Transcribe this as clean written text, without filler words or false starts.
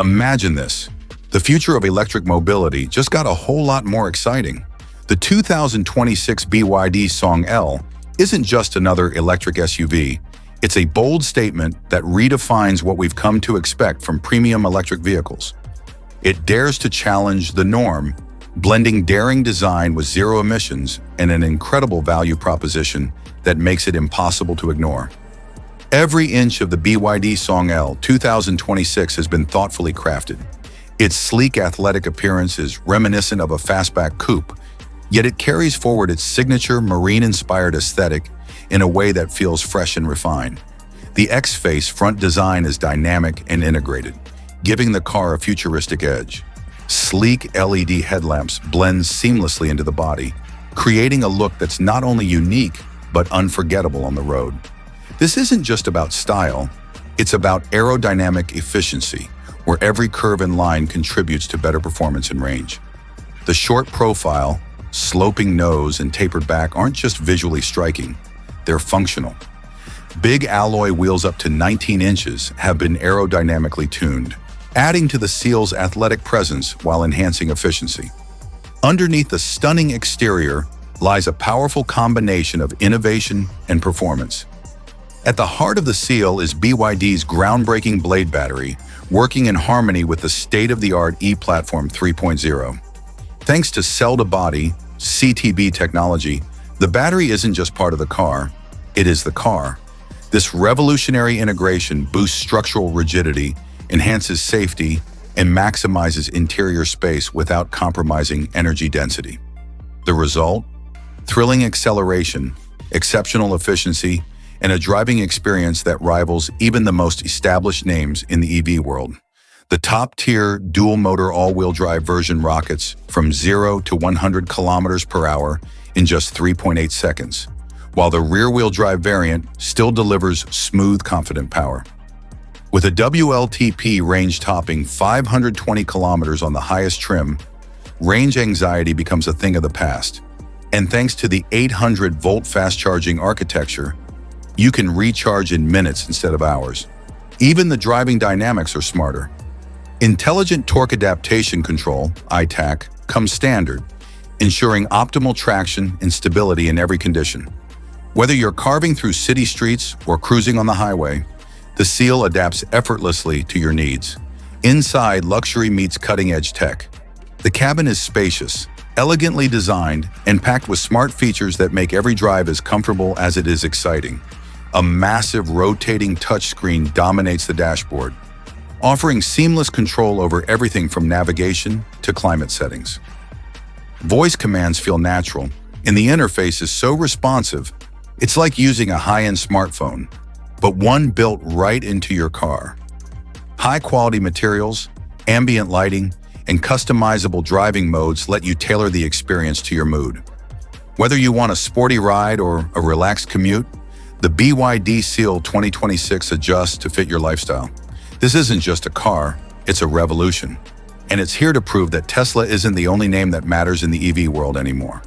Imagine this. The future of electric mobility just got a whole lot more exciting. The 2026 BYD Song L isn't just another electric SUV. It's a bold statement that redefines what we've come to expect from premium electric vehicles. It dares to challenge the norm, blending daring design with zero emissions and an incredible value proposition that makes it impossible to ignore. Every inch of the BYD Song L 2026 has been thoughtfully crafted. Its sleek athletic appearance is reminiscent of a fastback coupe, yet it carries forward its signature marine-inspired aesthetic in a way that feels fresh and refined. The X-Face front design is dynamic and integrated, giving the car a futuristic edge. Sleek LED headlamps blend seamlessly into the body, creating a look that's not only unique but unforgettable on the road. This isn't just about style, it's about aerodynamic efficiency, where every curve and line contributes to better performance and range. The short profile, sloping nose, and tapered back aren't just visually striking, they're functional. Big alloy wheels up to 19 inches have been aerodynamically tuned, adding to the seal's athletic presence while enhancing efficiency. Underneath the stunning exterior lies a powerful combination of innovation and performance. At the heart of the seal is BYD's groundbreaking blade battery, working in harmony with the state-of-the-art E-Platform 3.0. Thanks to cell-to-body (CTB) technology, the battery isn't just part of the car, it is the car. This revolutionary integration boosts structural rigidity, enhances safety, and maximizes interior space without compromising energy density. The result? Thrilling acceleration, exceptional efficiency, and a driving experience that rivals even the most established names in the EV world. The top-tier dual-motor all-wheel drive version rockets from 0 to 100 kilometers per hour in just 3.8 seconds, while the rear-wheel drive variant still delivers smooth, confident power. With a WLTP range topping 520 kilometers on the highest trim, range anxiety becomes a thing of the past. And thanks to the 800-volt fast-charging architecture, you can recharge in minutes instead of hours. Even the driving dynamics are smarter. Intelligent Torque Adaptation Control, ITAC, comes standard, ensuring optimal traction and stability in every condition. Whether you're carving through city streets or cruising on the highway, the seal adapts effortlessly to your needs. Inside, luxury meets cutting-edge tech. The cabin is spacious, elegantly designed, and packed with smart features that make every drive as comfortable as it is exciting. A massive rotating touchscreen dominates the dashboard, offering seamless control over everything from navigation to climate settings. Voice commands feel natural, and the interface is so responsive, it's like using a high-end smartphone, but one built right into your car. High-quality materials, ambient lighting, and customizable driving modes let you tailor the experience to your mood. Whether you want a sporty ride or a relaxed commute, the BYD Seal 2026 adjusts to fit your lifestyle. This isn't just a car, it's a revolution. And it's here to prove that Tesla isn't the only name that matters in the EV world anymore.